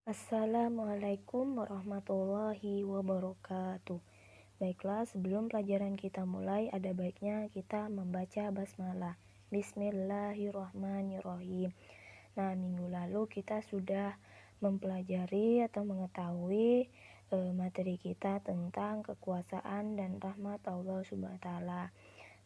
Assalamualaikum warahmatullahi wabarakatuh. Baiklah, sebelum pelajaran kita mulai, ada baiknya kita membaca basmalah. Bismillahirrahmanirrahim. Nah, minggu lalu kita sudah mempelajari atau mengetahui materi kita tentang kekuasaan dan rahmat Allah Subhanahu wa taala.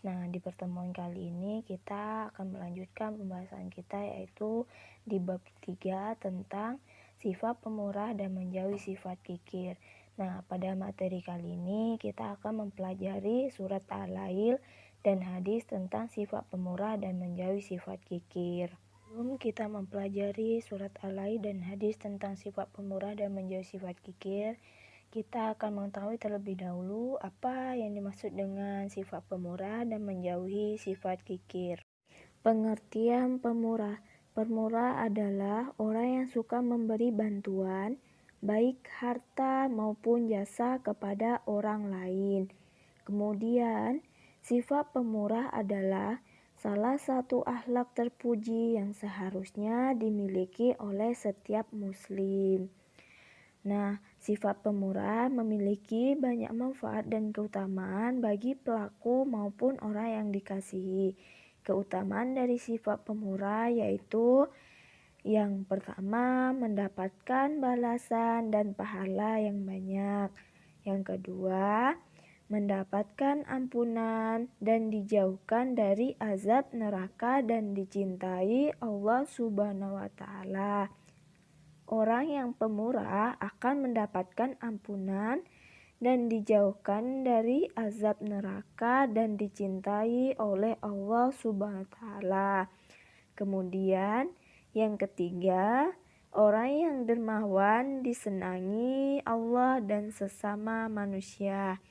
Nah, di pertemuan kali ini kita akan melanjutkan pembahasan kita, yaitu di bab 3 tentang sifat pemurah dan menjauhi sifat kikir. Nah, pada materi kali ini kita akan mempelajari surat Al-Lail dan hadis tentang sifat pemurah dan menjauhi sifat kikir. Sebelum kita mempelajari surat Al-Lail dan hadis tentang sifat pemurah dan menjauhi sifat kikir, kita akan mengetahui terlebih dahulu apa yang dimaksud dengan sifat pemurah dan menjauhi sifat kikir. Pengertian pemurah. Pemurah adalah orang yang suka memberi bantuan, baik harta maupun jasa kepada orang lain. Kemudian, sifat pemurah adalah salah satu akhlak terpuji yang seharusnya dimiliki oleh setiap muslim. Nah, sifat pemurah memiliki banyak manfaat dan keutamaan bagi pelaku maupun orang yang dikasihi. Keutamaan dari sifat pemurah yaitu yang pertama, mendapatkan balasan dan pahala yang banyak. Yang kedua, mendapatkan ampunan dan dijauhkan dari azab neraka dan dicintai Allah Subhanahu wa taala. Orang yang pemurah akan mendapatkan ampunan dan dijauhkan dari azab neraka dan dicintai oleh Allah Subhanahu wa taala. Kemudian yang ketiga, orang yang dermawan disenangi Allah dan sesama manusia.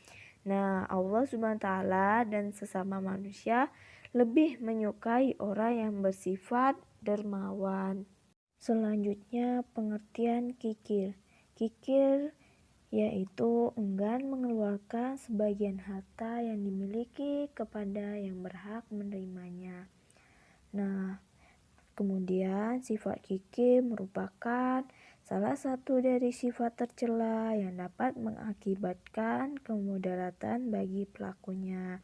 Nah, Allah Subhanahu wa taala dan sesama manusia lebih menyukai orang yang bersifat dermawan. Selanjutnya, pengertian kikir. Kikir yaitu enggan mengeluarkan sebagian harta yang dimiliki kepada yang berhak menerimanya. Nah, kemudian sifat kikir merupakan salah satu dari sifat tercela yang dapat mengakibatkan kemudaratan bagi pelakunya.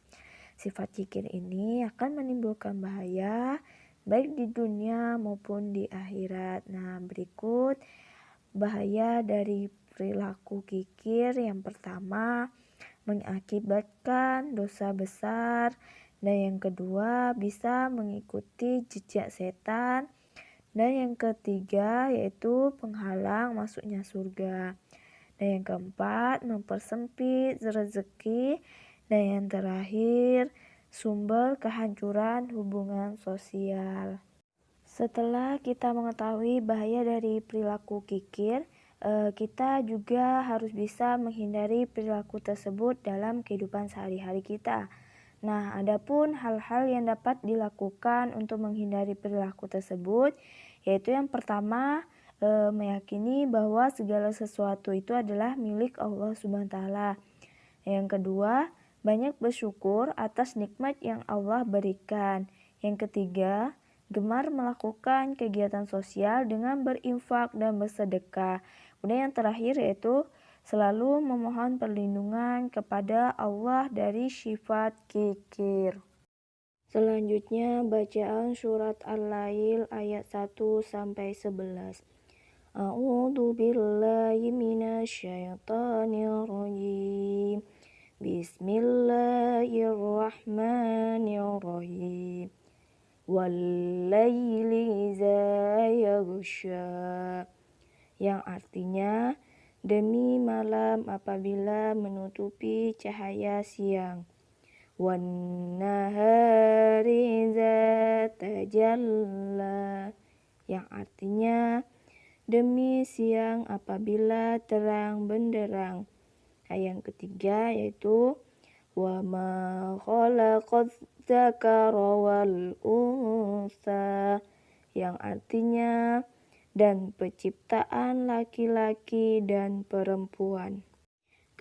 Sifat kikir ini akan menimbulkan bahaya baik di dunia maupun di akhirat. Nah, berikut bahaya dari perilaku kikir. Yang pertama, mengakibatkan dosa besar, dan yang kedua bisa mengikuti jejak setan, dan yang ketiga yaitu penghalang masuknya surga, dan yang keempat mempersempit rezeki, dan yang terakhir sumber kehancuran hubungan sosial. Setelah kita mengetahui bahaya dari perilaku kikir, kita juga harus bisa menghindari perilaku tersebut dalam kehidupan sehari-hari kita. Nah, adapun hal-hal yang dapat dilakukan untuk menghindari perilaku tersebut, yaitu yang pertama, meyakini bahwa segala sesuatu itu adalah milik Allah Subhanahu wa taala. Yang kedua, banyak bersyukur atas nikmat yang Allah berikan. Yang ketiga, gemar melakukan kegiatan sosial dengan berinfak dan bersedekah. Kemudian yang terakhir yaitu selalu memohon perlindungan kepada Allah dari sifat kikir. Selanjutnya bacaan surat Al-Lail ayat 1-11. A'udzu billahi minasyaitonir rajim. Bismillahirrahmanirrahim. Wal-laili idza yaghsha, yang artinya demi malam apabila menutupi cahaya siang. Wan-nahari idza tajalla, yang artinya demi siang apabila terang benderang. Yang ketiga yaitu wa ma khalaqaz dzakara wal unsa, yang artinya dan penciptaan laki-laki dan perempuan.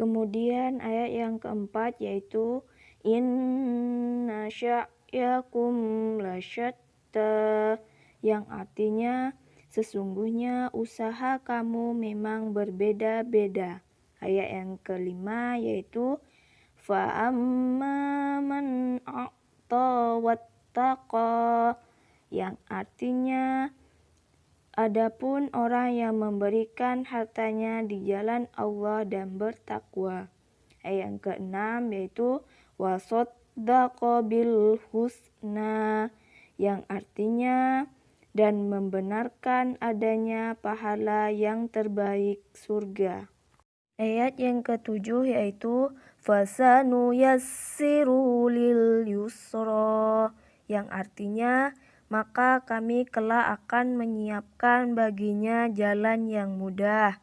Kemudian ayat yang keempat yaitu inna sya'yakum lasyatta, yang artinya sesungguhnya usaha kamu memang berbeda-beda. Ayat yang kelima yaitu fa'amma man a'ta wattaqa, yang artinya adapun orang yang memberikan hartanya di jalan Allah dan bertakwa. Ayat yang keenam yaitu wasaddaqa bil husna, yang artinya dan membenarkan adanya pahala yang terbaik surga. Ayat yang ketujuh yaitu fasanuyassiru lil yusra, yang artinya maka kami kelak akan menyiapkan baginya jalan yang mudah.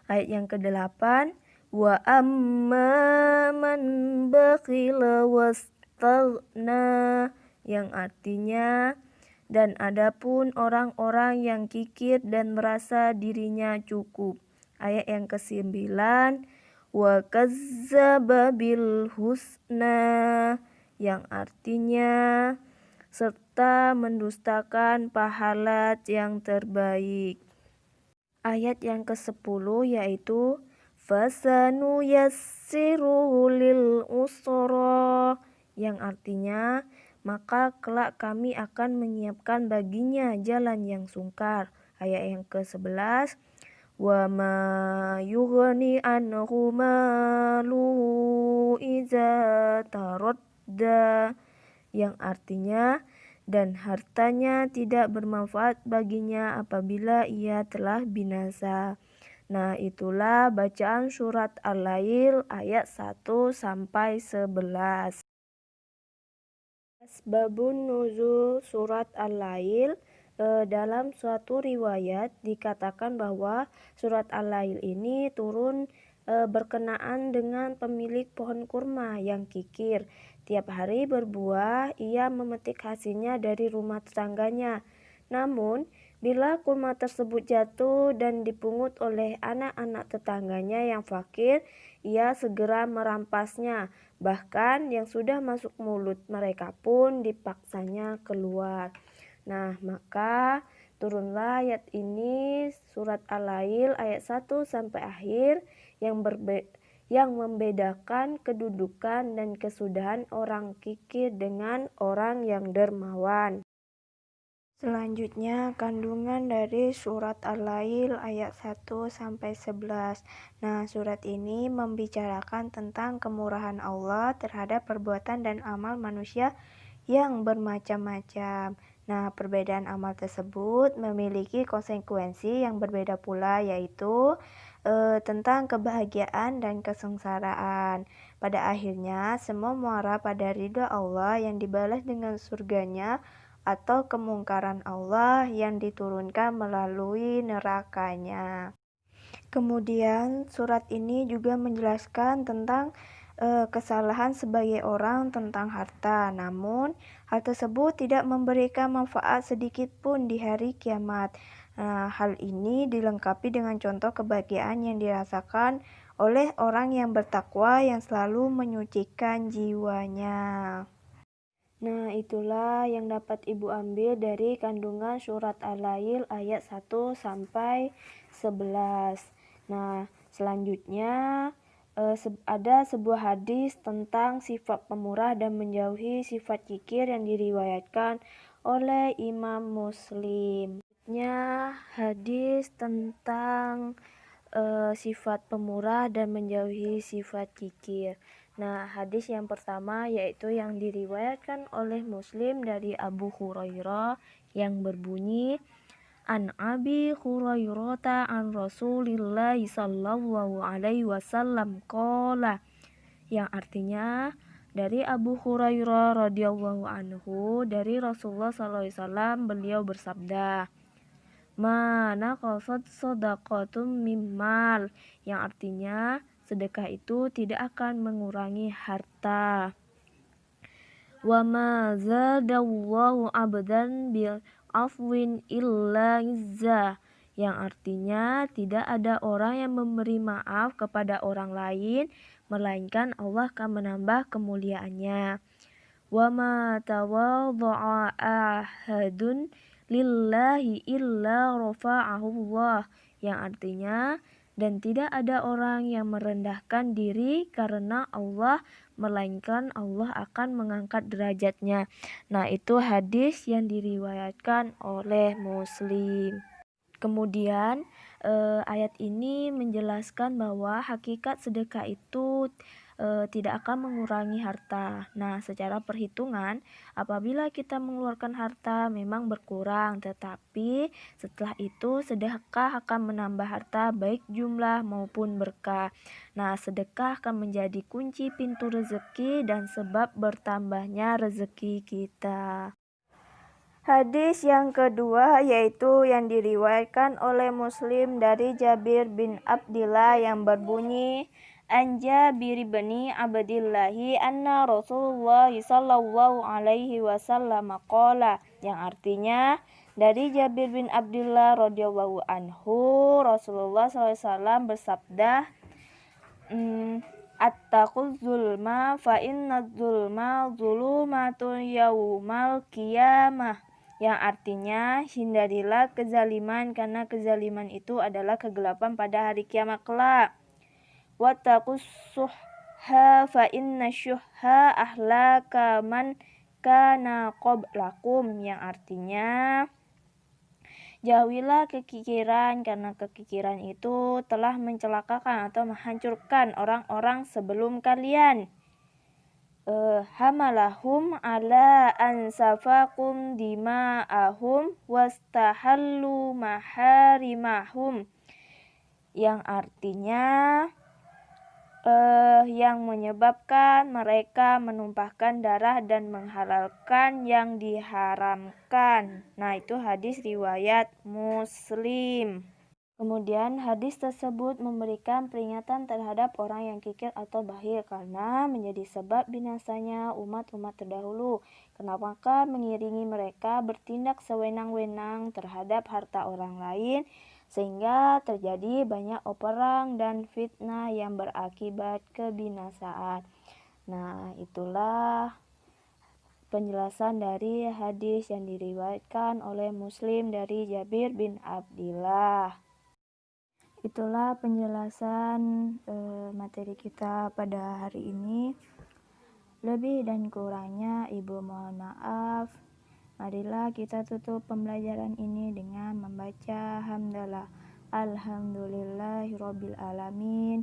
Ayat yang kedelapan wa amma man bakhila wastaghna, yang artinya dan adapun orang-orang yang kikir dan merasa dirinya cukup. Ayat yang ke-9 wa kazzaba bil husna, yang artinya serta mendustakan pahala yang terbaik. Ayat yang ke-10 yaitu fasanuyassiru lil usra, yang artinya maka kelak kami akan menyiapkan baginya jalan yang sungkar. Ayat yang ke-11 wa ma yughni anhu malu iza taradda, yang artinya dan hartanya tidak bermanfaat baginya apabila ia telah binasa. Nah, itulah bacaan surat Al-Lail ayat 1 sampai 11. Asbabun nuzul surat Al-Lail. Dalam suatu riwayat dikatakan bahwa surat Al-Lail ini turun berkenaan dengan pemilik pohon kurma yang kikir. Tiap hari berbuah, ia memetik hasilnya dari rumah tetangganya. Namun, bila kurma tersebut jatuh dan dipungut oleh anak-anak tetangganya yang fakir, ia segera merampasnya. Bahkan yang sudah masuk mulut mereka pun dipaksanya keluar. Nah, maka turunlah ayat ini, surat Al-Lail ayat 1 sampai akhir, yang membedakan kedudukan dan kesudahan orang kikir dengan orang yang dermawan. Selanjutnya, kandungan dari surat Al-Lail ayat 1 sampai 11. Nah, surat ini membicarakan tentang kemurahan Allah terhadap perbuatan dan amal manusia yang bermacam-macam. Nah, perbedaan amal tersebut memiliki konsekuensi yang berbeda pula, yaitu tentang kebahagiaan dan kesengsaraan. Pada akhirnya, semua muara pada ridha Allah yang dibalas dengan surganya atau kemungkaran Allah yang diturunkan melalui nerakanya. Kemudian surat ini juga menjelaskan tentang kesalahan sebagai orang tentang harta. Namun hal tersebut tidak memberikan manfaat sedikit pun di hari kiamat. Hal ini dilengkapi dengan contoh kebahagiaan yang dirasakan oleh orang yang bertakwa yang selalu menyucikan jiwanya. Nah, itulah yang dapat Ibu ambil dari kandungan surat Al-Lail ayat 1 sampai 11. Nah, selanjutnya ada sebuah hadis tentang sifat pemurah dan menjauhi sifat kikir yang diriwayatkan oleh Imam Muslim. Hadis tentang sifat pemurah dan menjauhi sifat kikir. Nah, hadis yang pertama yaitu yang diriwayatkan oleh Muslim dari Abu Hurairah yang berbunyi An Abi Hurairah an Rasulillah sallallahu alaihi wasallam qala, yang artinya dari Abu Hurairah radhiyallahu anhu dari Rasulullah sallallahu alaihi wasallam, beliau bersabda, mana qasad shadaqatum mimmal, yang artinya sedekah itu tidak akan mengurangi harta. Wa ma zadallahu abdan bil afwin illa izza, yang artinya tidak ada orang yang memberi maaf kepada orang lain melainkan Allah akan menambah kemuliaannya. Wa ma tawadha'a ahadun lillahi illa rafa'ahu Allah, yang artinya dan tidak ada orang yang merendahkan diri karena Allah, melainkan Allah akan mengangkat derajatnya. Nah, itu hadis yang diriwayatkan oleh Muslim. Kemudian ayat ini menjelaskan bahwa hakikat sedekah itu tidak akan mengurangi harta. Nah, secara perhitungan, apabila kita mengeluarkan harta memang berkurang, tetapi setelah itu sedekah akan menambah harta baik jumlah maupun berkah. Nah, sedekah akan menjadi kunci pintu rezeki dan sebab bertambahnya rezeki kita. Hadis yang kedua yaitu yang diriwayatkan oleh Muslim dari Jabir bin Abdillah yang berbunyi, An Jabir bin Abdillah anna Rasulullah sallallahu alaihi wasallam qala, yang artinya dari Jabir bin Abdillah radhiyallahu anhu, Rasulullah SAW bersabda, Attaquz zulma fa inna zulma zulumatun yaumal qiyamah, yang artinya hindarilah kezaliman karena kezaliman itu adalah kegelapan pada hari kiamat kelak. Wattaqus syuhha fa inna syuhha ahlaka man kana qablakum, yang artinya jauhilah kekikiran karena kekikiran itu telah mencelakakan atau menghancurkan orang-orang sebelum kalian. Hamalahum ala ansafakum dima'ahum wastahallu maharimahum, yang artinya yang menyebabkan mereka menumpahkan darah dan menghalalkan yang diharamkan. Nah, itu hadis riwayat Muslim. Kemudian hadis tersebut memberikan peringatan terhadap orang yang kikir atau bakhil karena menjadi sebab binasanya umat-umat terdahulu. Kenapakah mengiringi mereka bertindak sewenang-wenang terhadap harta orang lain sehingga terjadi banyak perang dan fitnah yang berakibat kebinasaan. Nah, itulah penjelasan dari hadis yang diriwayatkan oleh Muslim dari Jabir bin Abdillah. Itulah penjelasan materi kita pada hari ini. Lebih dan kurangnya Ibu mohon maaf. Marilah kita tutup pembelajaran ini dengan membaca hamdalah. Alhamdulillahirabbil alamin.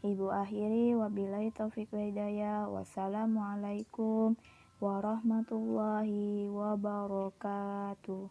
Ibu akhiri wabillahi taufik wa hidayah. Wassalamualaikum warahmatullahi wabarakatuh.